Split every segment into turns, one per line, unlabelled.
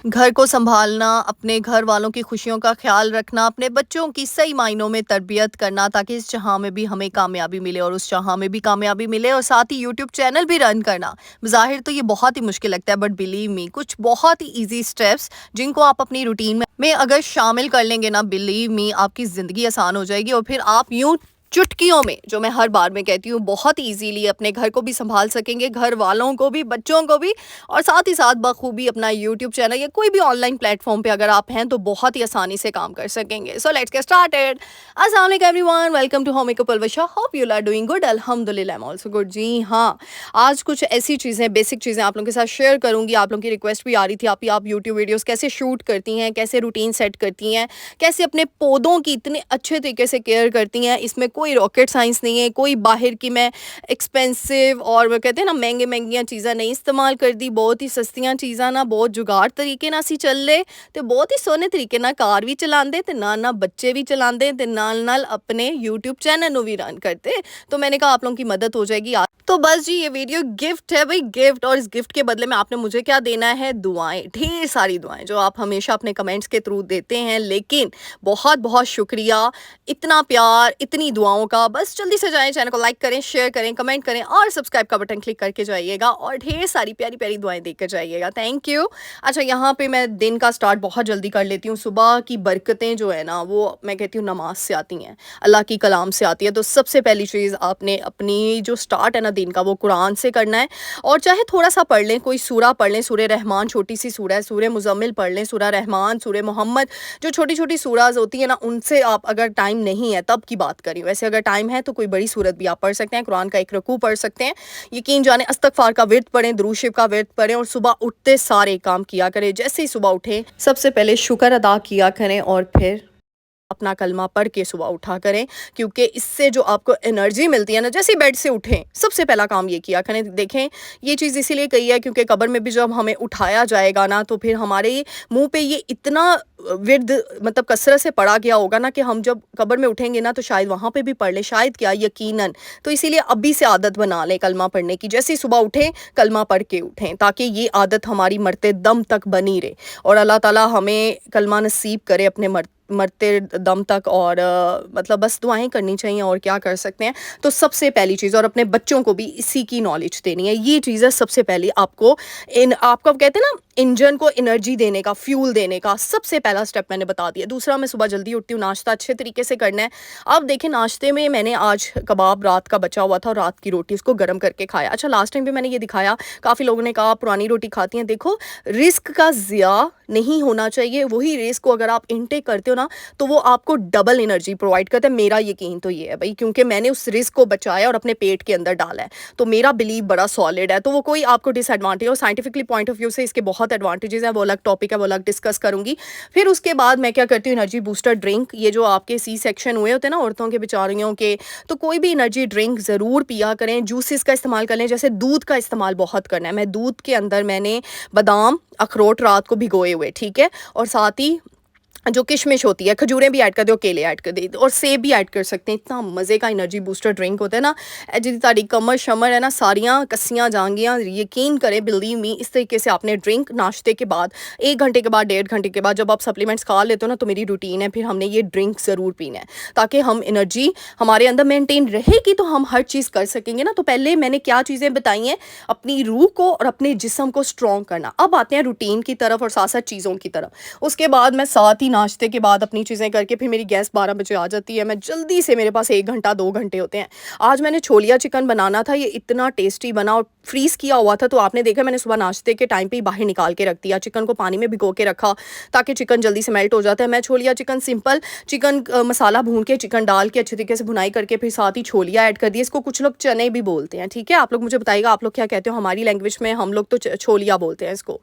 घर को सँभालना, अपने घर वालों की खुशियों का ख़्याल रखना, अपने बच्चों की सही मायनों में तरबियत करना ताकि इस जहाँ में भी हमें कामयाबी मिले और उस जहाँ में भी कामयाबी मिले और साथ ही यूट्यूब चैनल भी रन करना। ज़ाहिर तो ये बहुत ही मुश्किल लगता है बट बिलीव मी कुछ बहुत ही ईज़ी स्टेप्स जिनको आप अपनी रूटीन में अगर शामिल कर लेंगे ना बिलीव मी आपकी ज़िंदगी आसान हो जाएगी और फिर आप यूँ चुटकियों में जो मैं हर बार में कहती हूँ बहुत ईज़िली अपने घर को भी सँभाल सकेंगे, घर वालों को भी, बच्चों को भी और साथ ही साथ बखूबी अपना यूट्यूब चैनल या कोई भी ऑनलाइन प्लेटफॉर्म पे अगर आप हैं तो बहुत ही आसानी से काम कर सकेंगे। So let's get started. अस्सलाम वालेकुम everyone, welcome to home makeup Alvasha. Hope you are doing good. अल्हम्दुलिल्लाह आई एम आल्सो गुड। जी हाँ, आज कुछ ऐसी चीज़ें बेसिक चीज़ें आप लोगों के साथ शेयर करूँगी। आप लोगों की रिक्वेस्ट भी आ रही थी आप यूट्यूब वीडियोज़ कैसे शूट करती हैं, कैसे रूटीन सेट करती हैं, कैसे अपने पौधों की इतने अच्छे तरीके से केयर करती हैं। इसमें कोई रॉकेट साइंस नहीं है, कोई बाहर की मैं एक्सपेंसिव और वो कहते हैं ना महंगियां चीज़ां नहीं इस्तेमाल कर दी। बहुत ही सस्तियां चीज़ां ना बहुत जुगाड़ तरीके ना असी चल रहे ते बहुत ही सोहने तरीके ना कार भी चलाते ते नाल बच्चे भी चलाते ते नाल अपने यूट्यूब चैनल भी रन करते। तो मैंने कहा आप लोगों की मदद हो जाएगी। तो बस जी ये वीडियो गिफ्ट है भाई, गिफ्ट। और इस गिफ्ट के बदले में आपने मुझे क्या देना है? दुआएं, ढेर सारी दुआएं जो आप हमेशा अपने कमेंट्स के थ्रू देते हैं। लेकिन बहुत बहुत शुक्रिया, इतना प्यार, इतनी दुआओं का। बस जल्दी से जाएं, चैनल को लाइक करें, शेयर करें, कमेंट करें और सब्सक्राइब का बटन क्लिक करके जाइएगा और ढेर सारी प्यारी प्यारी दुआएं देकर जाइएगा। Thank you. अच्छा, यहाँ पे मैं दिन का स्टार्ट बहुत जल्दी कर लेती हूँ। सुबह की बरकतें जो है ना वो मैं कहती हूँ नमाज से आती हैं, अल्लाह की कलाम से आती है। तो सबसे पहली चीज़ आपने अपनी जो स्टार्ट है ना दिन का वो कुरान से करना है। और चाहे थोड़ा सा पढ़ लें, कोई सूरा पढ़ लें, सूरह रहमान छोटी सी सूरह है, सूरह मुज़म्मिल पढ़ लें, सूरह रहमान, सूरह मोहम्मद, जो छोटी छोटी सूराज होती है ना उनसे आप अगर टाइम नहीं है तब की बात करी। वैसे अगर टाइम है तो कोई बड़ी सूरत भी आप पढ़ सकते हैं, कुरान का एक रकू पढ़ सकते हैं। यकीन जाने इस्तगफार का विर्द पढ़ें, दुरूद शरीफ का विर्द पढ़ें और सुबह उठते सारे काम किया करें। जैसे ही सुबह उठें सबसे पहले शुक्र अदा किया करें और फिर अपना कलमा पढ़ के सुबह उठा करें, क्योंकि इससे जो आपको एनर्जी मिलती है ना, जैसे बेड से उठें सबसे पहला काम ये किया करें। देखें ये चीज़ इसीलिए कही है क्योंकि कब्र में भी जब हमें उठाया जाएगा ना तो फिर हमारे मुंह पे ये इतना विर्द मतलब कसरत से पढ़ा गया होगा ना कि हम जब कब्र में उठेंगे ना तो शायद वहाँ पे भी पढ़ लें, शायद क्या यकीनन। तो इसीलिए अभी से आदत बना लें कलमा पढ़ने की। जैसे ही सुबह उठें कलमा पढ़ के उठें ताकि ये आदत हमारी मरते दम तक बनी रहे और अल्लाह ताला हमें कलमा नसीब करे अपने मरते दम तक। और मतलब बस दुआएं करनी चाहिए और क्या कर सकते हैं। तो सबसे पहली चीज़, और अपने बच्चों को भी इसी की नॉलेज देनी है। ये चीज़ है सबसे पहले आपको आपको कहते हैं ना इंजन को एनर्जी देने का, फ्यूल देने का सबसे पहला स्टेप मैंने बता दिया। दूसरा, मैं सुबह जल्दी उठती हूँ, नाश्ता अच्छे तरीके से करना है। अब देखें नाश्ते में मैंने आज कबाब रात का बचा हुआ था और रात की रोटी उसको गर्म करके खाया। अच्छा, लास्ट टाइम भी मैंने ये दिखाया, काफ़ी लोगों ने कहा पुरानी रोटी खाती हैं। देखो रिस्क का ज़िया नहीं होना चाहिए। वही रिस्क को अगर आप इनटेक करते हो ना तो वो आपको डबल एनर्जी प्रोवाइड करता है। मेरा यकीन तो ये है भाई, क्योंकि मैंने उस रिस्क को बचाया और अपने पेट के अंदर डाला है तो मेरा बिलीव बड़ा सॉलिड है। तो वो कोई आपको डिसएडवांटेज और साइंटिफिकली पॉइंट ऑफ व्यू से इसके बहुत एडवांटेजेस हैं, वो अलग टॉपिक है, वो अलग डिस्कस करूंगी। फिर उसके बाद मैं क्या करती हूँ, एनर्जी बूस्टर ड्रिंक। ये जो आपके सी सेक्शन हुए होते हैं ना औरतों के, बेचारियों के, तो कोई भी एनर्जी ड्रिंक ज़रूर पिया करें। जूसेस का इस्तेमाल कर लें, जैसे दूध का इस्तेमाल बहुत करना है। मैं दूध के अंदर मैंने बादाम अखरोट रात को भिगोए हुए, ठीक है, और साथ ही जो किशमिश होती है, खजूरें भी ऐड कर दो, केले ऐड कर दे और सेब भी ऐड कर सकते हैं। इतना मज़े का एनर्जी बूस्टर ड्रिंक होता है ना, जी ताड़ी कमर शमर है ना सारियां कसियां जांगियां, यकीन करें बिलीव मी। इस तरीके से आपने ड्रिंक नाश्ते के बाद 1 घंटे के बाद 1.5 घंटे के बाद जब आप सप्लीमेंट्स खा लेते हो ना, तो मेरी रूटीन है फिर हमने ये ड्रिंक ज़रूर पीना है ताकि हम एनर्जी हमारे अंदर मेनटेन रहेगी तो हम हर चीज़ कर सकेंगे ना। तो पहले मैंने क्या चीज़ें बताई हैं, अपनी रूह को और अपने जिस्म को स्ट्रॉन्ग करना। अब आते हैं रूटीन की तरफ और साथ साथ चीज़ों की तरफ। उसके बाद मैं साथ ही नाश्ते के बाद अपनी चीज़ें करके फिर मेरी गैस 12 बजे आ जाती है। मैं जल्दी से, मेरे पास 1 घंटा 2 घंटे होते हैं। आज मैंने छोलिया चिकन बनाना था, ये इतना टेस्टी बना और फ्रीज़ किया हुआ था। तो आपने देखा मैंने सुबह नाश्ते के टाइम पे ही बाहर निकाल के रख दिया। चिकन को पानी में भिगो के रखा ताकि चिकन जल्दी से मेल्ट हो जाता है। मैं छोलिया चिकन सिंपल चिकन मसाला भून के चिकन डाल के अच्छे तरीके से भुनाई करके फिर साथ ही छोलिया ऐड कर दिया। इसको कुछ लोग चने भी बोलते हैं, ठीक है, आप लोग मुझे बताइएगा आप लोग क्या कहते हो। हमारी लैंग्वेज में हम लोग तो छोलिया बोलते हैं इसको।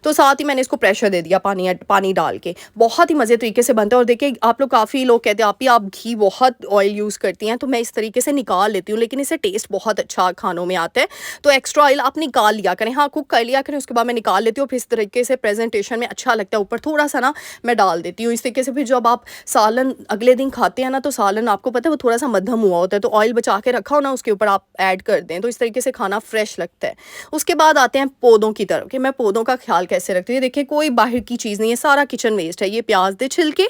तो साथ ही मैंने इसको प्रेशर दे दिया पानी डाल के। बहुत ही मज़े तरीके से बनता है। और देखिए आप लोग, काफ़ी लोग कहते हैं आप घी बहुत ऑयल यूज़ करती हैं, तो मैं इस तरीके से निकाल लेती हूँ, लेकिन इससे टेस्ट बहुत अच्छा खानों में आता है। तो एक्स्ट्रा ऑयल आप निकाल लिया करें, हाँ कुक कर लिया करें, उसके बाद मैं निकाल लेती हूँ, फिर इस तरीके से प्रेजेंटेशन में अच्छा लगता है, ऊपर थोड़ा सा ना मैं डाल देती हूँ इस तरीके से। फिर जब आप सालन अगले दिन खाते हैं ना, तो सालन आपको पता है वो थोड़ा सा मध्यम हुआ होता है, तो ऑयल बचा के रखा हो ना, उसके ऊपर आप ऐड कर दें, तो इस तरीके से खाना फ्रेश लगता है। उसके बाद आते हैं पौधों की तरफ कि मैं पौधों का ख्याल कैसे रखती हूँ। देखिए कोई बाहर की चीज़ नहीं है, सारा किचन वेस्ट है। ये प्याज दे छिलके,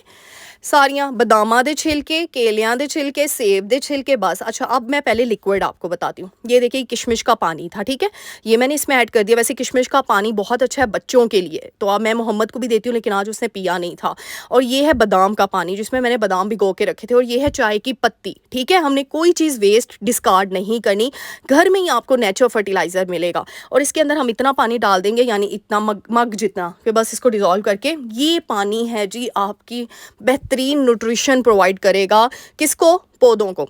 सारियां बादामा दे छिलके, केलियां दे छिलके, सेब दे छिलके, बस। अच्छा अब मैं पहले लिक्विड आपको बताती हूँ। ये देखिए किशमिश का पानी था, ठीक है, ये मैंने इसमें ऐड कर दिया। वैसे किशमिश का पानी बहुत अच्छा है बच्चों के लिए, तो अब मैं मोहम्मद को भी देती हूँ, लेकिन आज उसने पिया नहीं था। और ये है बादाम का पानी, जिसमें मैंने बादाम भिगो के रखे थे। और ये है चाय की पत्ती, ठीक है। हमने कोई चीज़ वेस्ट डिस्कार्ड नहीं करनी, घर में ही आपको नेचुरल फर्टिलाइज़र मिलेगा। और इसके अंदर हम इतना पानी डाल देंगे, यानी इतना मग जितना, फिर बस इसको डिज़ोल्व करके, ये पानी है जी आपकी बेहतरीन न्यूट्रिशन प्रोवाइड करेगा। किसको? पौधों को।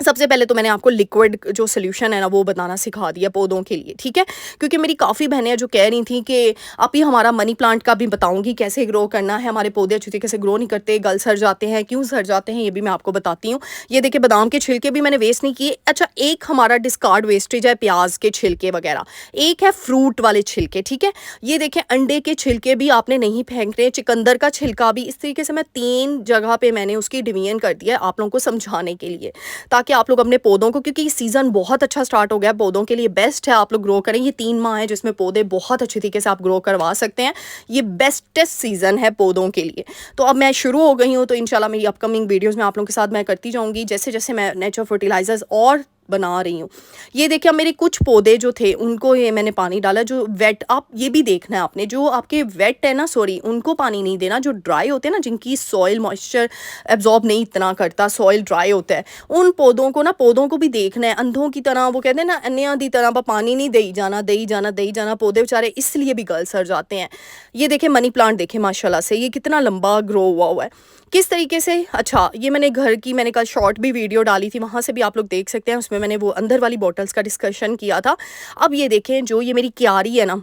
सबसे पहले तो मैंने आपको लिक्विड जो सोल्यूशन है ना वो बनाना सिखा दिया पौधों के लिए, ठीक है। क्योंकि मेरी काफ़ी बहनें जो कह रही थी कि आप ही हमारा मनी प्लांट का भी बताऊंगी कैसे ग्रो करना है, हमारे पौधे अच्छी तरीके से ग्रो नहीं करते, गल सड़ जाते हैं, क्यों सड़ जाते हैं, ये भी मैं आपको बताती हूँ। ये देखिए बादाम के छिलके भी मैंने वेस्ट नहीं किए। अच्छा एक हमारा डिस्कार्ड वेस्टेज है प्याज के छिलके वगैरह, एक है फ्रूट वाले छिलके, ठीक है। ये देखिए अंडे के छिलके भी आपने नहीं फेंकने, चुकंदर का छिलका भी। इस तरीके से मैं 3 जगह पे मैंने उसकी डिवीजन कर दिया है आप लोगों को समझाने के लिए, ताकि आप लोग अपने पौधों को, क्योंकि सीज़न बहुत अच्छा स्टार्ट हो गया पौधों के लिए, बेस्ट है आप लोग ग्रो करें। ये 3 माह है जिसमें पौधे बहुत अच्छी तरीके से आप ग्रो करवा सकते हैं। ये बेस्टेस्ट सीज़न है पौधों के लिए। तो अब मैं शुरू हो गई हूँ, तो इंशाल्लाह मेरी अपकमिंग वीडियोज़ में आप लोगों के साथ मैं करती जाऊँगी, जैसे जैसे मैं नेचुरल फर्टिलाइजर्स और बना रही हूँ। ये देखिए अब मेरे कुछ पौधे जो थे उनको ये मैंने पानी डाला, जो वेट, आप ये भी देखना है आपने, जो आपके वेट है ना, सॉरी उनको पानी नहीं देना, जो ड्राई होते हैं ना, जिनकी सॉइल मॉइस्चर एब्जॉर्ब नहीं इतना करता, सॉइल ड्राई होता है, उन पौधों को ना, पौधों को भी देखना है। अंधों की तरह, वो कहते हैं ना अन्या की तरह पानी नहीं दई जाना, दई जाना, दई जाना, पौधे बेचारे इसलिए भी गल सड़ जाते हैं। ये देखे मनी प्लांट देखे माशाल्लाह से ये कितना लंबा ग्रो हुआ है किस तरीके से। अच्छा ये मैंने घर की, मैंने कल शॉर्ट भी वीडियो डाली थी, वहाँ से भी आप लोग देख सकते हैं, उसमें मैंने वो अंदर वाली बॉटल्स का डिस्कशन किया था। अब ये देखें जो ये मेरी क्यारी है ना,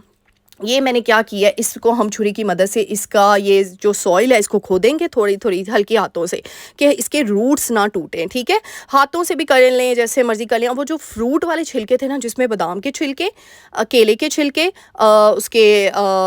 ये मैंने क्या किया है, इसको हम छुरी की मदद से इसका ये जो सॉइल है इसको खोदेंगे थोड़ी थोड़ी हल्के हाथों से, कि इसके रूट्स ना टूटें, ठीक है। हाथों से भी कर लें, जैसे मर्जी कर लें। वो जो फ्रूट वाले छिलके थे ना, जिसमें बादाम के छिलके, केले के छिलके, उसके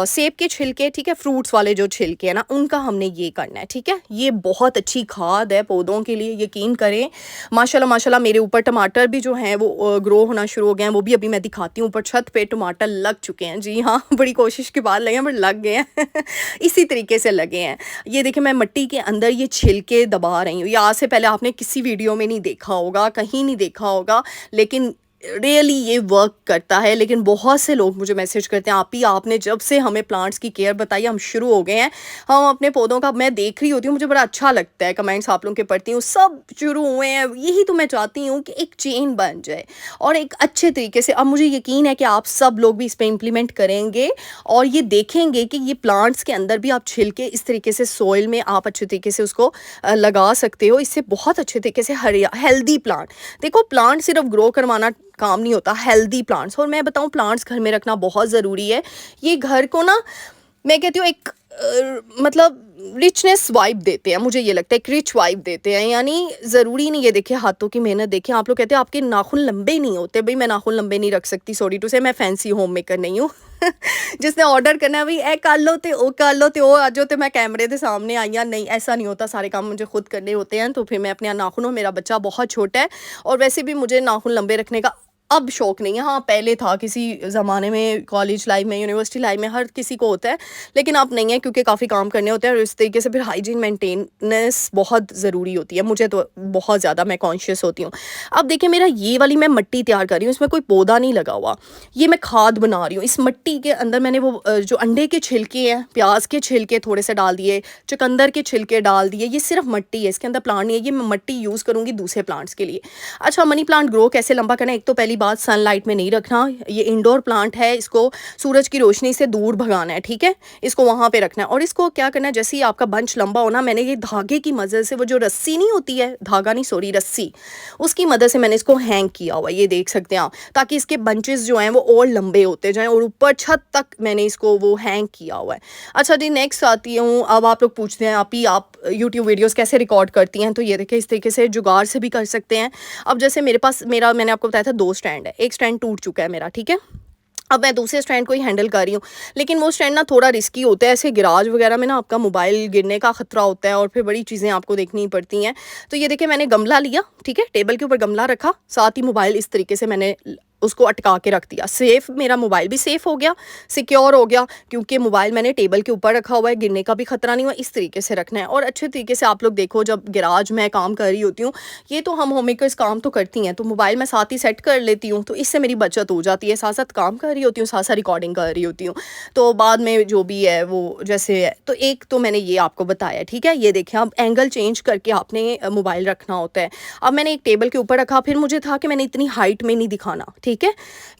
सेब के छिलके, ठीक है, फ्रूट्स वाले जो छिलके हैं ना, उनका हमने ये करना है, ठीक है। ये बहुत अच्छी खाद है पौधों के लिए, यकीन करें। माशाल्लाह माशाल्लाह मेरे ऊपर टमाटर भी जो हैं वो ग्रो होना शुरू हो गए हैं, वो भी अभी मैं दिखाती हूँ। ऊपर छत पे टमाटर लग चुके हैं, जी हाँ, बड़ी कोशिश के बाद लगे हैं, बट लग गए हैं इसी तरीके से लगे हैं। ये देखिए मैं मिट्टी के अंदर ये छिलके दबा रही हूँ। ये आज से पहले आपने किसी वीडियो में नहीं देखा होगा, कहीं नहीं देखा होगा, लेकिन रियली ये वर्क करता है। लेकिन बहुत से लोग मुझे मैसेज करते हैं, आप ही आपने जब से हमें प्लांट्स की केयर बताई हम शुरू हो गए हैं, हम अपने पौधों का, मैं देख रही होती हूँ, मुझे बड़ा अच्छा लगता है, कमेंट्स आप लोगों के पढ़ती हूँ, सब शुरू हुए हैं। यही तो मैं चाहती हूँ कि एक चेन बन जाए और एक अच्छे तरीके से। अब मुझे यकीन है कि आप सब लोग भी इस पर इम्प्लीमेंट करेंगे और ये देखेंगे कि ये प्लांट्स के अंदर भी आप छिलके इस तरीके से सॉइल में आप अच्छे तरीके से उसको लगा सकते हो। इससे बहुत अच्छे तरीके से हेल्दी प्लांट, देखो प्लांट सिर्फ ग्रो करवाना काम नहीं होता, हेल्दी प्लांट्स। और मैं बताऊं प्लांट्स घर में रखना बहुत ज़रूरी है। ये घर को ना, मैं कहती हूँ एक मतलब रिचनेस वाइब देते हैं, मुझे ये लगता है एक रिच वाइब देते हैं। यानी ज़रूरी नहीं है, देखिए हाथों की मेहनत देखिए। आप लोग कहते हैं आपके नाखून लंबे नहीं होते, भाई मैं नाखून लंबे नहीं रख सकती, सॉरी टू से, मैं फैंसी होम मेकर नहीं हूँ जिसने ऑर्डर करना है भाई ए कर लो तो ओ कर लो तो आ जाओ, तो मैं कैमरे के सामने आई या नहीं, ऐसा नहीं होता। सारे काम मुझे खुद करने होते हैं। तो फिर मैं अपने नाखूनों, मेरा बच्चा बहुत छोटा है और वैसे भी मुझे नाखून लंबे रखने का अब शौक नहीं है। हाँ पहले था, किसी ज़माने में, कॉलेज लाइफ में, यूनिवर्सिटी लाइफ में हर किसी को होता है, लेकिन अब नहीं है, क्योंकि काफ़ी काम करने होते हैं और इस तरीके से फिर हाइजीन मेंटेनेंस बहुत ज़रूरी होती है। मुझे तो बहुत ज़्यादा, मैं कॉन्शियस होती हूँ। अब देखिए मेरा ये वाली मैं मिट्टी तैयार कर रही हूँ, इसमें कोई पौधा नहीं लगा हुआ, ये मैं खाद बना रही हूँ। इस मिट्टी के अंदर मैंने वो जो अंडे के छिलके हैं, प्याज के छिलके थोड़े से डाल दिए, चुकंदर के छिलके डाल दिए। ये सिर्फ मिट्टी है, इसके अंदर प्लांट नहीं है, ये मैं मिट्टी यूज़ करूँगी दूसरे प्लांट्स के लिए। अच्छा मनी प्लांट ग्रो कैसे लंबा करना है, एक तो पहली बात सनलाइट में नहीं रखना। ये इंडोर प्लांट है, इसको सूरज की रोशनी से दूर भगाना है, ठीक है, इसको वहाँ पे रखना है। और इसको क्या करना है, जैसे ही आपका बंच लंबा होना, मैंने ये धागे की मदद से, वो जो रस्सी नहीं होती है, धागा नहीं सॉरी रस्सी, उसकी मदद से मैंने इसको हैंग किया हुआ, ये देख सकते हैं आप, ताकि इसके बंचेस जो हैं वो और लंबे होते जाएं और ऊपर छत तक मैंने इसको वो हैंग किया हुआ है। अच्छा जी नेक्स्ट आती हूँ। अब आप लोग पूछते हैं आप यूट्यूब वीडियोज़ कैसे रिकॉर्ड करती हैं, तो ये देखिए इस तरीके से जुगाड़ से भी कर सकते हैं। अब जैसे मेरे पास मैंने आपको बताया था 2 स्टैंड है, एक स्टैंड टूट चुका है मेरा, ठीक है। अब मैं दूसरे स्टैंड को ही हैंडल कर रही हूँ, लेकिन वो स्टैंड ना थोड़ा रिस्की होता है, ऐसे गिराज वगैरह में ना आपका मोबाइल गिरने का खतरा होता है और फिर बड़ी चीज़ें आपको देखनी पड़ती हैं। तो ये देखिए मैंने गमला लिया, ठीक है, टेबल के ऊपर गमला रखा, साथ ही मोबाइल इस तरीके से मैंने उसको अटका के रख दिया। सेफ, मेरा मोबाइल भी सेफ़ हो गया, सिक्योर हो गया, क्योंकि मोबाइल मैंने टेबल के ऊपर रखा हुआ है, गिरने का भी खतरा नहीं हुआ। इस तरीके से रखना है। और अच्छे तरीके से आप लोग देखो, जब गैराज में काम कर रही होती हूँ, ये तो हम होम मेकर्स काम तो करती हैं, तो मोबाइल मैं साथ ही सेट कर लेती हूँ, तो इससे मेरी बचत हो जाती है। साथ साथ काम कर रही होती हूँ, साथ साथ रिकॉर्डिंग कर रही होती हूँ, तो बाद में जो भी है वो जैसे है। तो एक तो मैंने ये आपको बताया, ठीक है। ये देखें, अब एंगल चेंज करके आपने मोबाइल रखना होता है। अब मैंने एक टेबल के ऊपर रखा, फिर मुझे था कि मैंने इतनी हाइट में नहीं दिखाना, ठीक है,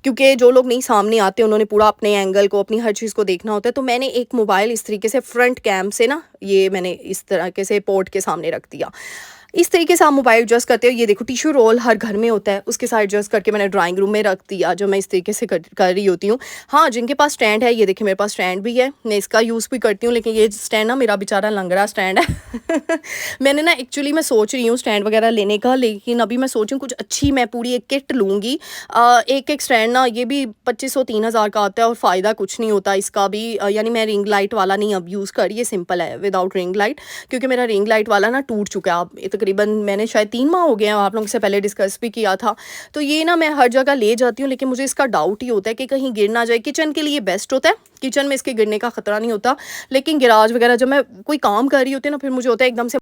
क्योंकि जो लोग नहीं सामने आते उन्होंने पूरा अपने एंगल को, अपनी हर चीज़ को देखना होता है। तो मैंने एक मोबाइल इस तरीके से फ्रंट कैम से ना, ये मैंने इस तरीके से पोर्ट के सामने रख दिया। इस तरीके से आप मोबाइल एडजस्ट करते हो। ये देखो, टिश्यू रोल हर घर में होता है, उसके साथ एडजस्ट करके मैंने ड्राइंग रूम में रख दिया, जो मैं इस तरीके से कर रही होती हूँ। हाँ, जिनके पास स्टैंड है, ये देखिए मेरे पास स्टैंड भी है, मैं इसका यूज़ भी करती हूँ, लेकिन ये स्टैंड ना मेरा बेचारा लंगड़ा स्टैंड है। मैंने ना एक्चुअली मैं सोच रही हूँ स्टैंड वगैरह लेने का, लेकिन अभी मैं सोच रही हूँ कुछ अच्छी मैं पूरी एक किट लूँगी। एक स्टैंड ना ये भी 2500-3000 का आता है और फ़ायदा कुछ नहीं होता इसका भी। यानी मैं रिंग लाइट वाला नहीं अब यूज़ कर रही, ये सिंपल है विदाउट रिंग लाइट, क्योंकि मेरा रिंग लाइट वाला ना टूट चुका है। अब तकरीबन मैंने शायद 3 माह हो गए हैं, आप लोगों से पहले डिस्कस भी किया था। तो ये ना मैं हर जगह ले जाती हूँ, लेकिन मुझे इसका डाउट ही होता है कि कहीं गिर ना जाए। किचन के लिए बेस्ट होता है, किचन में इसके गिरने का खतरा नहीं होता, लेकिन गैराज वगैरह जब मैं कोई काम कर रही होती हूँ ना, फिर मुझे होता है एकदम से,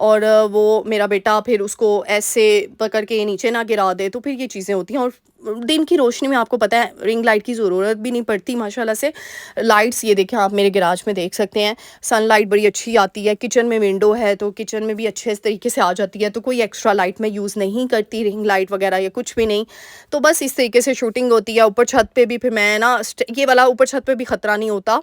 और वो मेरा बेटा फिर उसको ऐसे पकड़ के नीचे ना गिरा दे, तो फिर ये चीज़ें होती हैं। और दिन की रोशनी में आपको पता है रिंग लाइट की ज़रूरत भी नहीं पड़ती माशाल्लाह से। लाइट्स ये देखें, आप मेरे गैराज में देख सकते हैं, सनलाइट बड़ी अच्छी आती है। किचन में विंडो है तो किचन में भी अच्छे इस तरीके से आ जाती है, तो कोई एक्स्ट्रा लाइट मैं यूज़ नहीं करती, रिंग लाइट वगैरह या कुछ भी नहीं। तो बस इस तरीके से शूटिंग होती है। ऊपर छत पे भी फिर मैं ना ये वाला ऊपर छत पे भी ख़तरा नहीं होता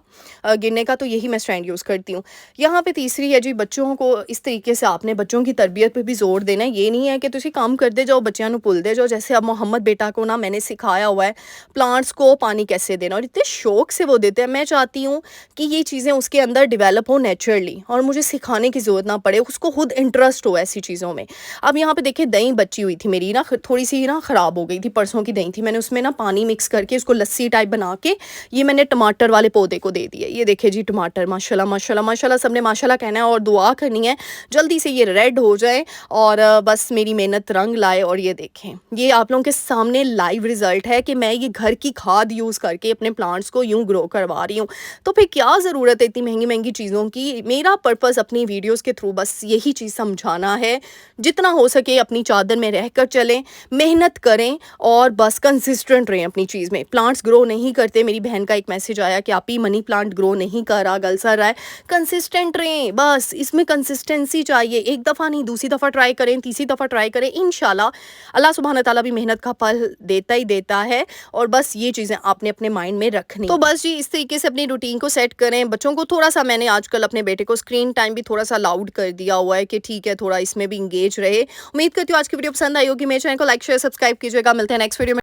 गिरने का, तो यही मैं स्टैंड यूज़ करती हूँ। यहाँ पे तीसरी है जी, बच्चों को इस तरीके से आपने बच्चों की तरबियत पे भी ज़ोर देना है। ये नहीं है कि तुसी काम करते जाओ, बच्चों को भुलते जाओ। जैसे अब मोहम्मद बेटा को ना मैंने सिखाया हुआ है प्लांट्स को पानी कैसे देना, और इतने शौक से वो देते हैं। मैं चाहती हूँ कि ये चीज़ें उसके अंदर डेवलप हो नेचुरली, और मुझे सिखाने की ज़रूरत ना पड़े, उसको खुद इंटरेस्ट हो ऐसी चीज़ों में। अब यहाँ पे देखिए, दही बची हुई थी मेरी ना, थोड़ी सी ना ख़राब हो गई थी, परसों की दही थी, मैंने उसमें ना पानी मिक्स करके उसको लस्सी टाइप बना के ये मैंने टमाटर वाले पौधे को दे दिया। ये देखिए जी, टमाटर माशाल्लाह माशाल्लाह माशाल्लाह, सबने माशाल्लाह कहना है और दुआ करनी है जल्दी से ये रेड हो जाए और बस मेरी मेहनत रंग लाए। और ये देखें, ये आप लोगों के सामने लाइव रिजल्ट है कि मैं ये घर की खाद यूज़ करके अपने प्लांट्स को यूं ग्रो करवा रही हूँ। तो फिर क्या ज़रूरत है इतनी महंगी महंगी चीज़ों की। मेरा पर्पज़ अपनी वीडियोस के थ्रू बस यही चीज़ समझाना है, जितना हो सके अपनी चादर में रह कर चलें, मेहनत करें और बस कंसिस्टेंट रहें अपनी चीज़ में। प्लांट्स ग्रो नहीं करते, मेरी बहन का एक मैसेज आया कि आप ही मनी प्लांट ग्रो नहीं कर रहा, गल सा रहा है। कंसिस्टेंट रहें, बस इसमें कंसिस्टेंसी चाहिए। एक दफ़ा नहीं, दूसरी दफ़ा ट्राई करें, तीसरी दफ़ा ट्राई करें, इंशाल्लाह अल्लाह सुब्हान ताला भी मेहनत का फल देता ही देता है। और बस ये चीज़ें आपने अपने माइंड में रखनी। तो बस जी, इस तरीके से अपनी रूटीन को सेट करें। बच्चों को थोड़ा सा, मैंने आजकल अपने बेटे को स्क्रीन टाइम भी थोड़ा सा लाउड कर दिया हुआ है कि ठीक है, थोड़ा इसमें भी इंगेज रहे। उम्मीद करती हूँ आज की वीडियो पसंद आई होगी। मेरे चैनल को लाइक शेयर सब्सक्राइब कीजिएगा। मिलते हैं नेक्स्ट वीडियो में।